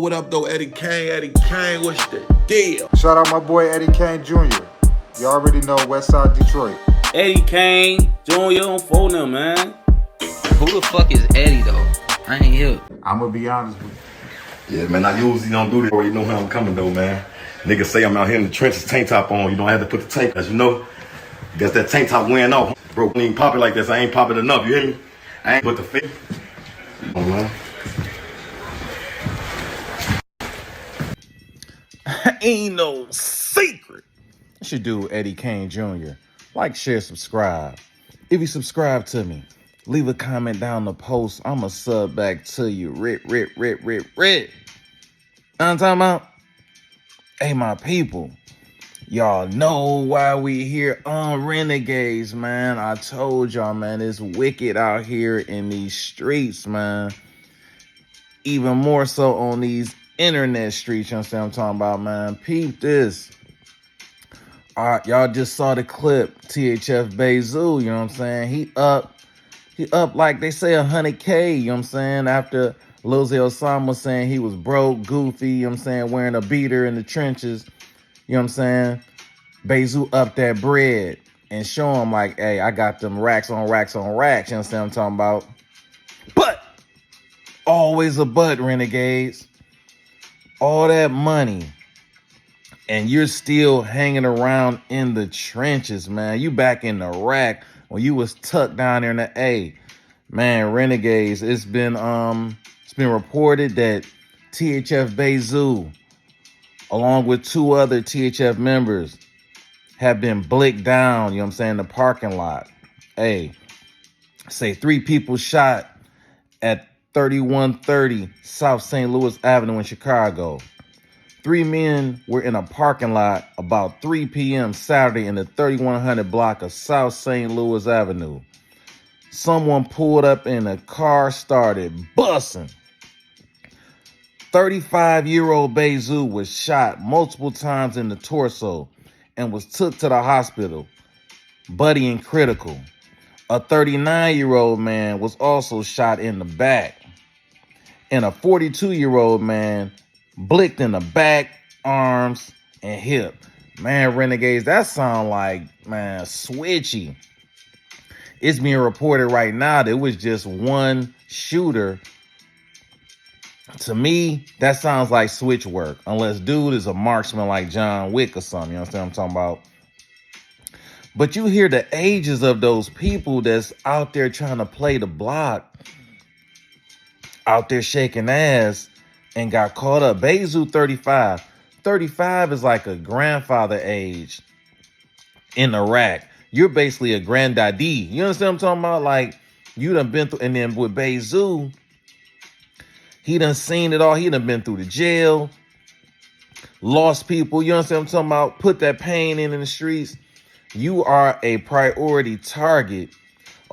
What up though, Eddie Kane? Eddie Kane, what's the deal? Shout out my boy Eddie Kane Jr. You already know Westside Detroit. Eddie Kane Jr. on phone them, man. Who the fuck is Eddie though? I ain't here. I'm gonna be honest with you. Yeah, man, I usually don't do this, or you know how I'm coming though, man. Niggas say I'm out here in the trenches, tank top on. You don't have to put the tank, as you know. Guess that tank top wearing off. Bro, I ain't pop it like this. I ain't pop it enough, you hear me? I ain't put the fit. Oh, man. Ain't no secret. It's your dude, Eddie Kane Jr. Like, share, subscribe. If you subscribe to me, leave a comment down the post. I'ma sub back to you. Rip. You know what I'm talking about? Hey, my people. Y'all know why we here on Renegades, man. I told y'all, man, it's wicked out here in these streets, man. Even more so on these internet streets, you understand what I'm talking about, man? Peep this. All right, y'all just saw the clip, THF Bayzoo, you know what I'm saying? He up like they say 100K, you know what I'm saying? After Lil Osama was saying he was broke, goofy, you know what I'm saying, wearing a beater in the trenches, you know what I'm saying? Bayzoo up that bread and show him like, hey, I got them racks on racks on racks, you understand what I'm talking about? But, always a but, Renegades. All that money, and you're still hanging around in the trenches, man. You back in the rack when you was tucked down there in the A. Man, Renegades, it's been reported that THF Bayzoo, along with 2 other THF members, have been blicked down, you know what I'm saying, in the parking lot. Hey, say 3 people shot at 3130 South St. Louis Avenue in Chicago. 3 men were in a parking lot about 3 p.m. Saturday in the 3100 block of South St. Louis Avenue. Someone pulled up and a car started busting. 35-year-old Bayzoo was shot multiple times in the torso and was took to the hospital, bloody and critical. A 39-year-old man was also shot in the back. And a 42-year-old man blicked in the back, arms, and hip. Man, Renegades, that sound like, man, switchy. It's being reported right now that it was just one shooter. To me, that sounds like switch work. Unless dude is a marksman like John Wick or something. You understand what I'm talking about? But you hear the ages of those people that's out there trying to play the block, out there shaking ass, and got caught up. Bayzoo 35. 35 is like a grandfather age in Iraq. You're basically a granddaddy. You understand what I'm talking about? Like, you done been through, and then with Bayzoo, he done seen it all. He done been through the jail, lost people. You understand what I'm talking about? Put that pain in the streets. You are a priority target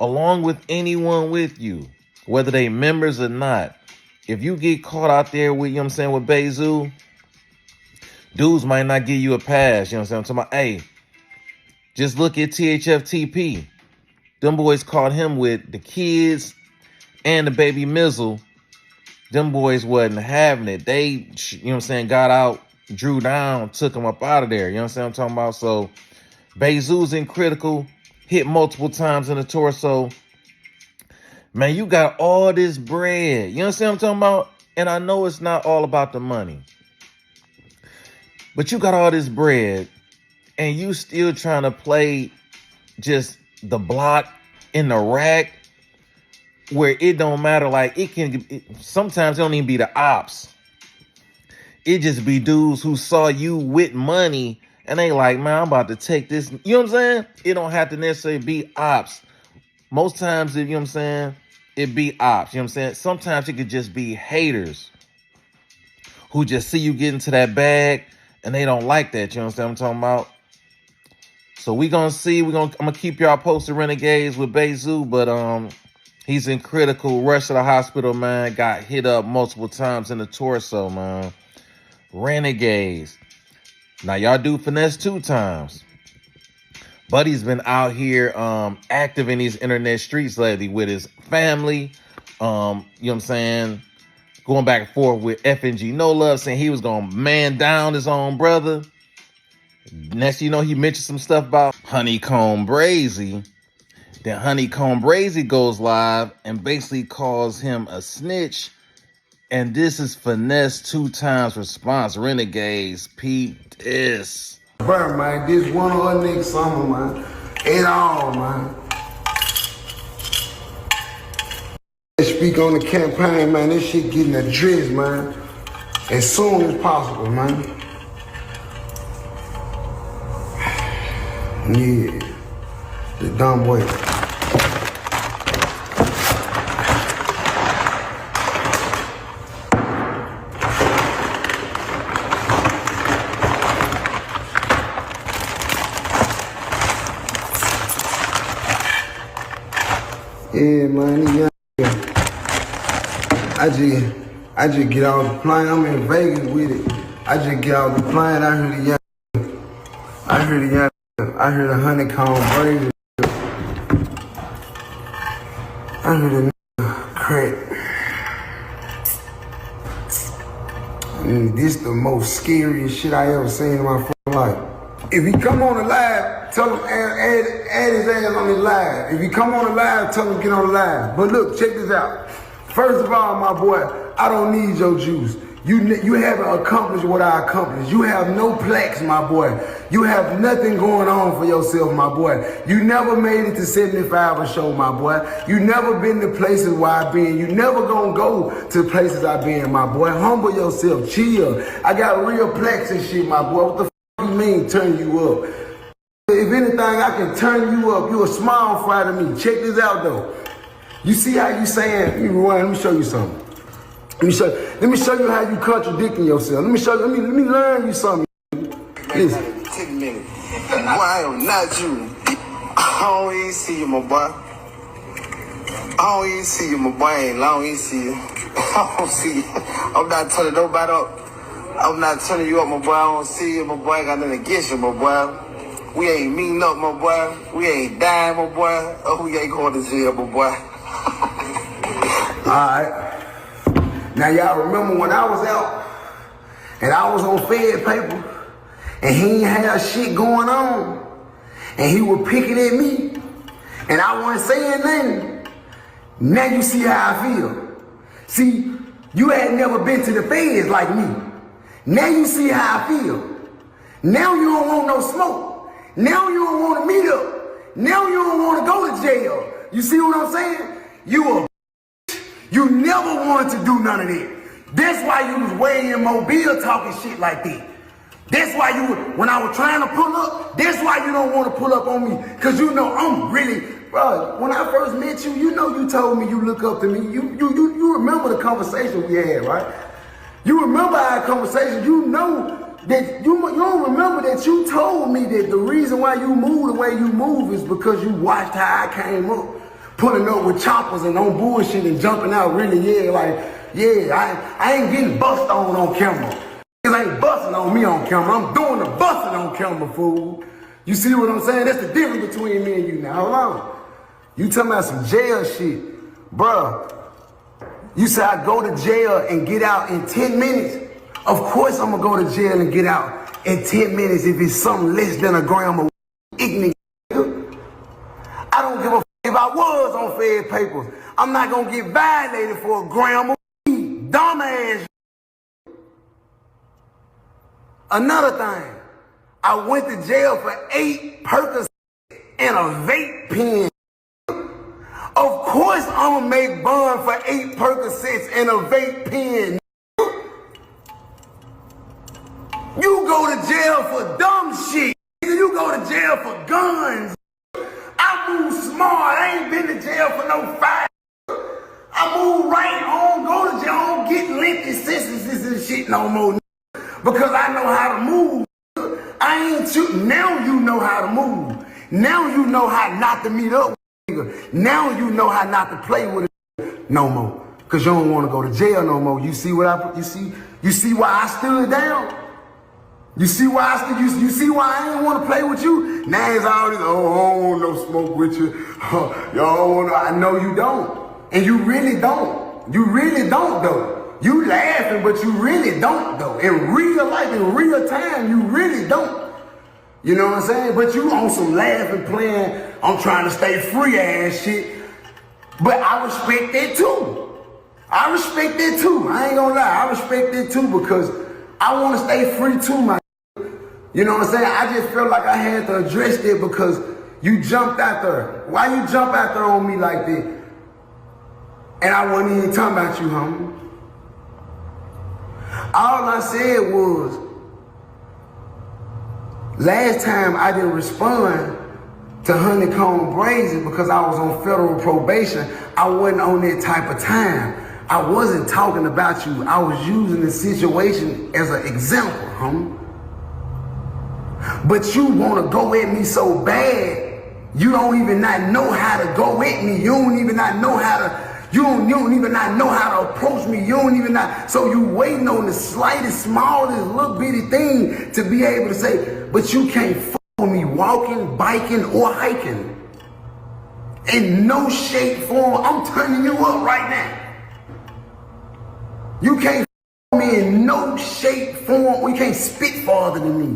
along with anyone with you, whether they members or not. If you get caught out there with, you know what I'm saying, with Bayzoo, dudes might not give you a pass. You know what I'm saying? I'm talking about, hey, just look at THFTP. Them boys caught him with the kids and the baby Mizzle. Them boys wasn't having it. They, you know what I'm saying, got out, drew down, took him up out of there. You know what I'm talking about? So, Bayzoo's in critical, hit multiple times in the torso. Man, you got all this bread. You understand what I'm talking about? And I know it's not all about the money. But you got all this bread, and you still trying to play just the block in the rack where it don't matter. Like, sometimes it don't even be the ops. It just be dudes who saw you with money and they like, man, I'm about to take this. You know what I'm saying? It don't have to necessarily be ops. Most times, you know what I'm saying, it be ops. You know what I'm saying? Sometimes it could just be haters who just see you get into that bag and they don't like that. You understand what I'm talking about? So we gonna see. I'm gonna keep y'all posted, Renegades, with Bayzoo, but he's in critical. Rushed to the hospital, man. Got hit up multiple times in the torso, man. Renegades. Now, y'all do FINESSE2TYMES. Buddy's been out here active in these internet streets lately with his family. You know what I'm saying? going back and forth with FNG No Love, saying he was gonna man down his own brother. Next, you know, he mentioned some stuff about Honeykomb Brazy. Then Honeykomb Brazy goes live and basically calls him a snitch. And this is FINESSE2TYMES response. Renegades, peep this. Bro, man, this one of her niggas summer, man. It all, man. Speak on the campaign, man. This shit getting addressed, man. As soon as possible, man. Yeah. The dumb way. Yeah, man, I just get off the plane. I'm in Vegas with it. I just get off the plane. I heard the Honeykomb Brazy. I heard the crack. And this the most scariest shit I ever seen in my fucking life. If he come on the live, tell him add his ass on his live. If he come on the live, tell him get on the live. But look, check this out. First of all, my boy, I don't need your juice. You haven't accomplished what I accomplished. You have no plaques, my boy. You have nothing going on for yourself, my boy. You never made it to 75 or show, my boy. You never been to places where I've been. You never gonna go to places I've been, my boy. Humble yourself, chill. I got real plaques and shit, my boy. What the you mean turn you up? If anything, I can turn you up. You a small fry to me. Check this out though. You see how you saying, let me show you something. Let me show you how you contradicting yourself. Let me learn you something. Listen. 10 minutes. Boy, I am not you. I don't even see you, my boy. I don't even see you, my boy. I don't even see you. I don't see you. I'm not turning nobody up. I'm not turning you up, my boy. I don't see you, my boy. I got nothing against you, my boy. We ain't meeting up, my boy. We ain't dying, my boy. Oh, we ain't going to jail, my boy. Alright. Now y'all remember when I was out and I was on Fed paper and he ain't had shit going on and he was picking at me and I wasn't saying nothing. Now you see how I feel. See, you had never been to the feds like me. Now you see how I feel. Now you don't want no smoke. Now you don't want to meet up. Now you don't want to go to jail. You see what I'm saying? You never wanted to do none of that. That's why you was way in Mobile talking shit like that. That's why when I was trying to pull up, that's why you don't want to pull up on me. Cause you know I'm really, bro, when I first met you, you know you told me you look up to me. You remember the conversation we had, right? You remember our conversation. You know that you don't remember that you told me that the reason why you move the way you move is because you watched how I came up. Pulling up with choppers and on bullshit and jumping out really, I ain't getting bust on camera. Niggas ain't busting on me on camera. I'm doing the busting on camera, fool. You see what I'm saying? That's the difference between me and you now. Hold on. You talking about some jail shit. Bruh, you say I go to jail and get out in 10 minutes. Of course I'm gonna go to jail and get out in 10 minutes if it's something less than a gram of ignorant. I don't give a if I was on Fed papers, I'm not gonna get violated for a gram of weed. Dumbass. Another thing, I went to jail for 8 Percocets and a vape pen. Of course I'ma make bond for 8 Percocets and a vape pen. You go to jail for dumb shit. You go to jail for guns. I move smart. I ain't been to jail for no fight. I move right. I don't go to jail. I don't get lengthy sentences and shit no more. Because I know how to move. I ain't shooting. Now you know how to move. Now you know how not to meet up with. Now you know how not to play with it no more. Because you don't want to go to jail no more. You see what you see why I stood down? You see why you see why I ain't want to play with you? Now it's all this, I don't want no smoke with you. Y'all want I know you don't. And you really don't. You really don't though. You laughing, but you really don't though. In real life, in real time, you really don't. You know what I'm saying? But you on some laughing, playing, I'm trying to stay free ass shit. But I respect that too. I respect that too. I ain't gonna lie. I respect that too because I want to stay free too, my. You know what I'm saying? I just felt like I had to address that because you jumped out there. Why you jump out there on me like that? And I wasn't even talking about you, homie. All I said was, last time I didn't respond to Honeykomb Brazy because I was on federal probation. I wasn't on that type of time. I wasn't talking about you. I was using the situation as an example, homie. But you want to go at me so bad, you don't even not know how to go at me. You don't even not know how to. You don't even not know how to approach me. You don't even not. So you waiting on the slightest, smallest, little bitty thing to be able to say, but you can't follow me walking, biking, or hiking. In no shape, form, I'm turning you up right now. You can't follow me in no shape, form. You can't spit farther than me.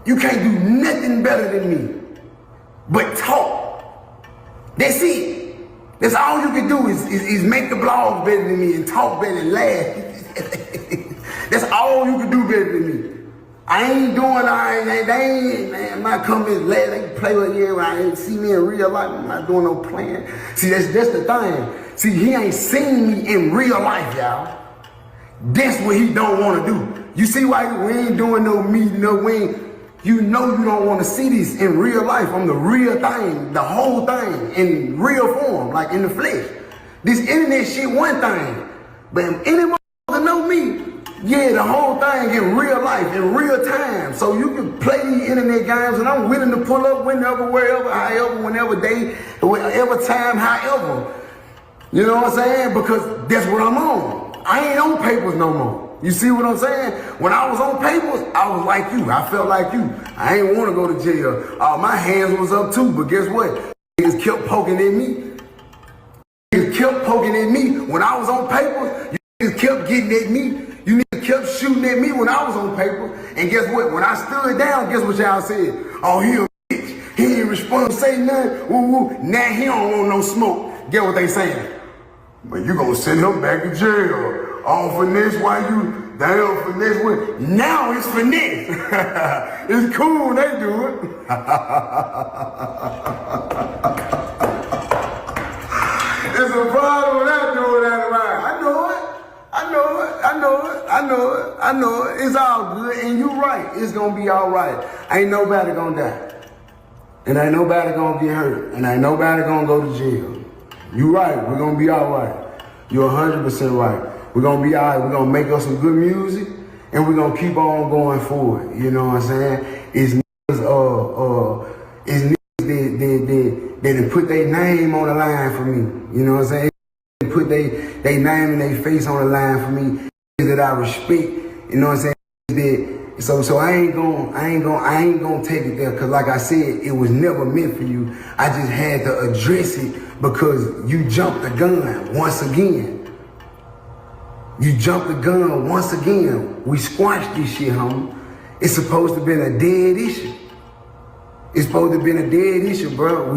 You can't do nothing better than me. But talk. That's it. That's all you can do is make the blogs better than me and talk better and laugh. That's all you can do better than me. I ain't doing, I'm not coming as Lled. They can play with you. I ain't see me in real life. I'm not doing no playing. See, that's the thing. See, he ain't seen me in real life, y'all. That's what he don't want to do. You see why we ain't doing no meeting, no we. You know you don't want to see this in real life. I'm the real thing, the whole thing, in real form, like in the flesh. This internet shit one thing, but if any motherfucker know me, yeah, the whole thing in real life, in real time. So you can play these internet games and I'm willing to pull up whenever, wherever, however, whenever day, whatever time, however. You know what I'm saying? Because that's what I'm on. I ain't on papers no more. You see what I'm saying? When I was on papers, I was like you. I felt like you. I ain't want to go to jail. My hands was up too, but guess what? Niggas kept poking at me. Niggas kept poking at me. When I was on papers, you niggas kept getting at me. You niggas kept shooting at me when I was on paper. And guess what? When I stood down, guess what y'all said? Oh, he a bitch. He ain't respond, say nothing. Woo woo. Now he don't want no smoke. Get what they saying? But you gonna send him back to jail. All finesse, why you damn finesse with? Now it's finesse. It's cool, they do it. It's a problem when I do it out of mine. I know it. It's all good, and you right. It's gonna be all right. Ain't nobody gonna die. And ain't nobody gonna get hurt. And ain't nobody gonna go to jail. You right, we're gonna be all right. You're 100% right. We're gonna be all right. We're gonna make us some good music, and we're gonna keep on going forward. You know what I'm saying? It's niggas, that put their name on the line for me. You know what I'm saying? They put their name and their face on the line for me that I respect. You know what I'm saying? So I ain't gonna take it there, cause like I said, it was never meant for you. I just had to address it because you jumped the gun once again. You jumped the gun once again. We squashed this shit, homie. It's supposed to have been a dead issue. It's supposed to have been a dead issue, bro.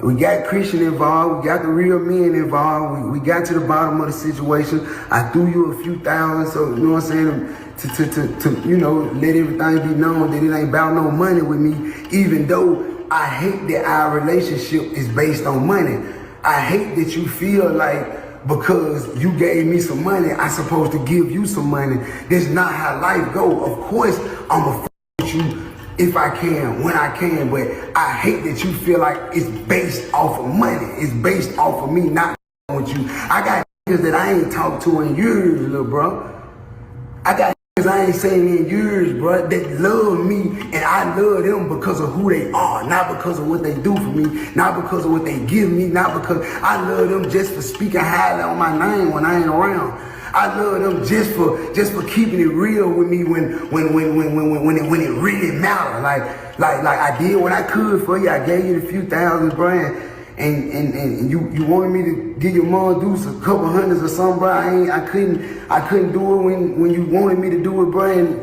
We got Christian involved. We got the real men involved. We got to the bottom of the situation. I threw you a few thousand, so you know what I'm saying, to you know, let everything be known that it ain't about no money with me, even though I hate that our relationship is based on money. I hate that you feel like because you gave me some money, I'm supposed to give you some money. That's not how life go. Of course, I'ma f with you if I can, when I can, but I hate that you feel like it's based off of money. It's based off of me not with you. I got niggas that I ain't talked to in years, little bro. I got niggas I ain't seen in years, bro, that love me, and I love them because of who they are, not because of what they do for me, not because of what they give me, not because I love them just for speaking highly on my name when I ain't around. I love them just for keeping it real with me when it really mattered. Like I did what I could for you. I gave you the few thousand, bro, and you wanted me to give your mom dudes a couple hundreds or something, bro. I couldn't do it when you wanted me to do it, bro, and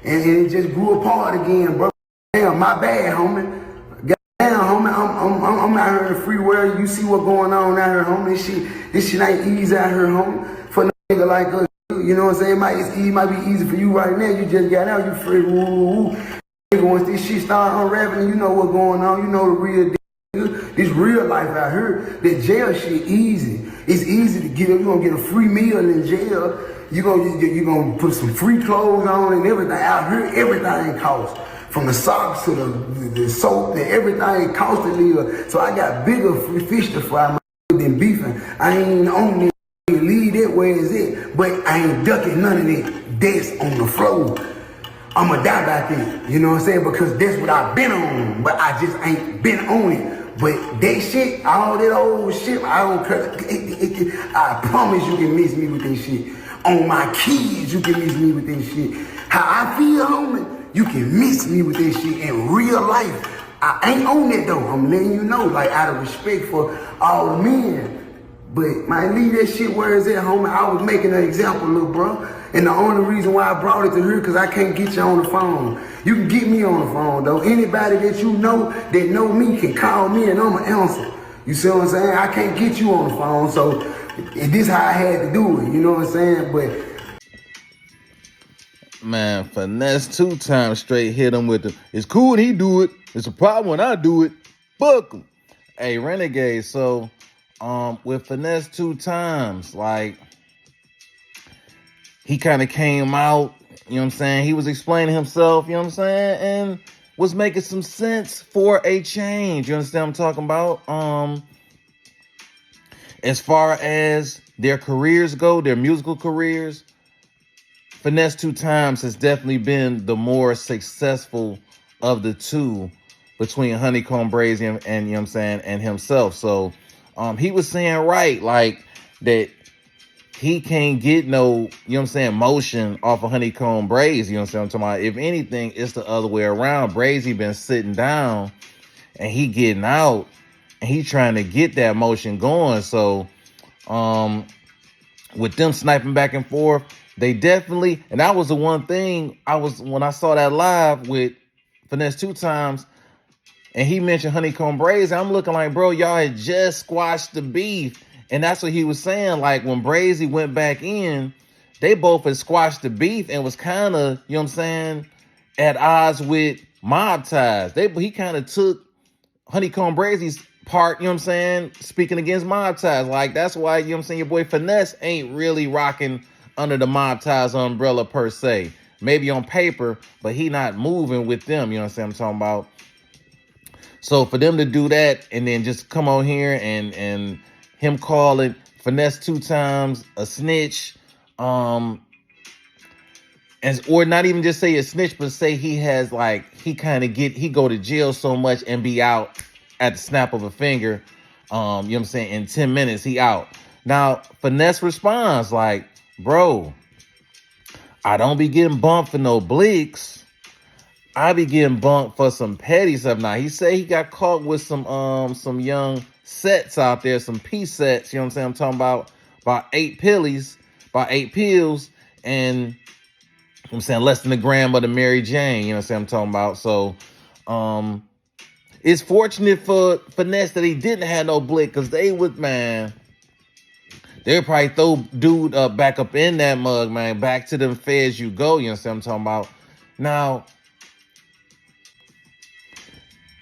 it just grew apart again, bro. Damn, my bad, homie. Goddamn, homie, I'm out here in the free world. You see what's going on out here, homie. This shit ain't easy out here, homie. For a nigga like us, you know what I'm saying? It might be easy for you right now. You just got out, you free, woo. Once this shit start unraveling, you know what's going on. You know the real deal. This real life out here. That jail shit easy. It's easy to get up. You're gonna get a free meal in jail. You're gonna put some free clothes on and everything. Out here, everything costs. From the socks to the soap and everything costs to live. So I got bigger fish to fry than beefing. I ain't on this. Leave that where it's at. But I ain't ducking none of that. That's on the floor. I'ma die back there, you know what I'm saying? Because that's what I've been on, but I just ain't been on it. But that shit, all that old shit, I don't care. I promise you can miss me with that shit. On my kids, you can miss me with that shit. How I feel, homie, you can miss me with that shit in real life. I ain't on that though, I'm letting you know, like out of respect for all the men. But man, leave that shit where it's at, homie. I was making an example, little bro. And the only reason why I brought it to her, because I can't get you on the phone. You can get me on the phone, though. Anybody that you know that know me can call me and I'ma answer. You see what I'm saying? I can't get you on the phone, so this how I had to do it. You know what I'm saying? But Man, Finesse 2 times straight hit him with the, it's cool when he do it. It's a problem when I do it. Fuck him. Hey, Renegade, so with Finesse 2 times, like, he kind of came out, you know what I'm saying? He was explaining himself, you know what I'm saying? And was making some sense for a change. You understand what I'm talking about? As far as their careers go, their musical careers, Finesse 2 times has definitely been the more successful of the two between Honeykomb, Brazy, and you know what I'm saying, and himself. So he was saying right, like, that he can't get no, you know what I'm saying, motion off of Honeykomb Brazy, you know what I'm talking about? If anything, it's the other way around. Brazy been sitting down and he getting out and he trying to get that motion going. So with them sniping back and forth, they definitely, and that was the one thing when I saw that live with Finesse 2 times, and he mentioned Honeykomb Brazy, I'm looking like, bro, y'all had just squashed the beef. And that's what he was saying. Like, when Brazy went back in, they both had squashed the beef and was kind of, you know what I'm saying, at odds with mob ties. He kind of took Honeykomb Brazy's part, you know what I'm saying, speaking against mob ties. Like, that's why, you know what I'm saying, your boy Finesse ain't really rocking under the mob ties umbrella per se. Maybe on paper, but he not moving with them, you know what I'm talking about? So for them to do that and then just come on here and him calling Finesse 2 times a snitch, or not even just say a snitch, but say he has, like, he go to jail so much and be out at the snap of a finger. You know what I'm saying? In 10 minutes, he out. Now, Finesse responds like, bro, I don't be getting bumped for no blicks. I be getting bumped for some petty stuff. Now, he said he got caught with some young sets out there, some P sets, you know what I'm saying? I'm talking about 8 pillies, about 8 pills, and you know what I'm saying, less than a gram of the Mary Jane, you know what I'm saying? I'm talking about. So it's fortunate for Finesse that he didn't have no blick, because they would probably throw dude back up in that mug, man. Back to them feds you go, you know what I'm talking about. Now,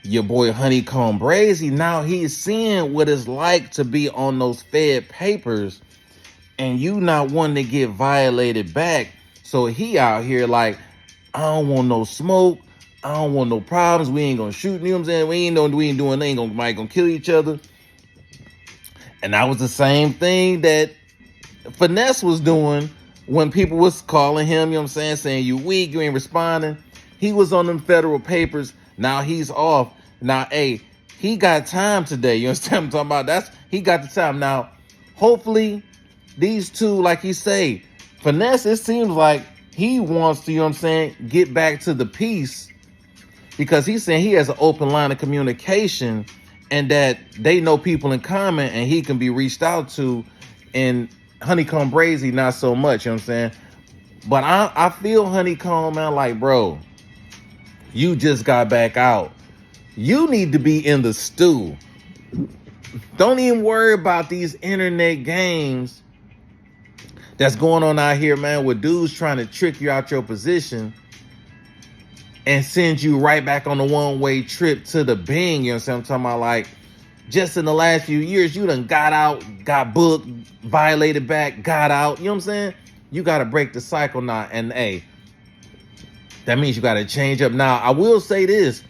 your boy Honeykomb Brazy, now he's seeing what it's like to be on those Fed papers and you not wanting to get violated back. So he out here like, I don't want no smoke. I don't want no problems. We ain't gonna shoot, you know what I'm saying? We ain't doing nothing. Might gonna kill each other. And that was the same thing that Finesse was doing when people was calling him, you know what I'm saying you weak, you ain't responding. He was on them federal papers. Now he's off. Now, hey, he got time today. You understand what I'm talking about? He got the time. Now, hopefully, these two, like you say, Finesse, it seems like he wants to, you know what I'm saying, get back to the peace, because he's saying he has an open line of communication and that they know people in common and he can be reached out to, and Honeykomb Brazy not so much, you know what I'm saying? But I feel Honeykomb, man, like, bro, you just got back out. You need to be in the stew. Don't even worry about these internet games that's going on out here, man, with dudes trying to trick you out your position and send you right back on the one-way trip to the Bing. You know what I'm talking about? Like, just in the last few years, you done got out, got booked, violated back, got out. You know what I'm saying? You got to break the cycle now. And, hey, that means you got to change up. Now, I will say this.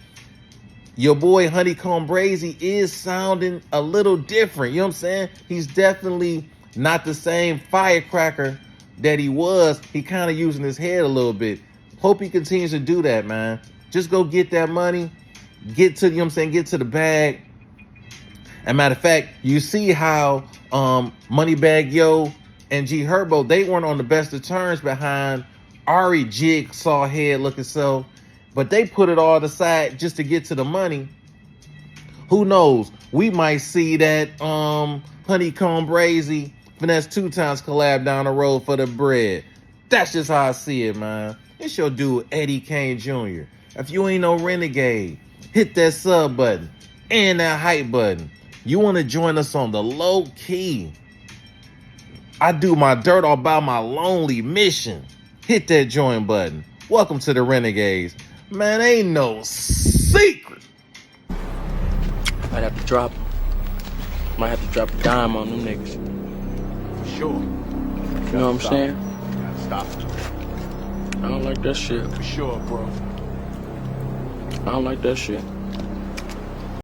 Your boy Honeykomb Brazy is sounding a little different. You know what I'm saying? He's definitely not the same firecracker that he was. He kind of using his head a little bit. Hope he continues to do that, man. Just go get that money. Get to, you know what I'm saying, get to the bag. And matter of fact, you see how Moneybagg Yo and G Herbo, they weren't on the best of terms behind Ari Jigsaw head looking self. But they put it all aside just to get to the money. Who knows? We might see that Honeykomb Brazy FINESSE2TYMES collab down the road for the bread. That's just how I see it, man. It's your dude, Eddie Kane Jr. If you ain't no renegade, hit that sub button and that hype button. You want to join us on the low key? I do my dirt all about my lonely mission. Hit that join button. Welcome to the Renegades. Man, ain't no secret. Might have to drop him. Might have to drop a dime on them niggas. For sure. You know what I'm saying? Stop. I don't like that shit. For sure, bro. I don't like that shit.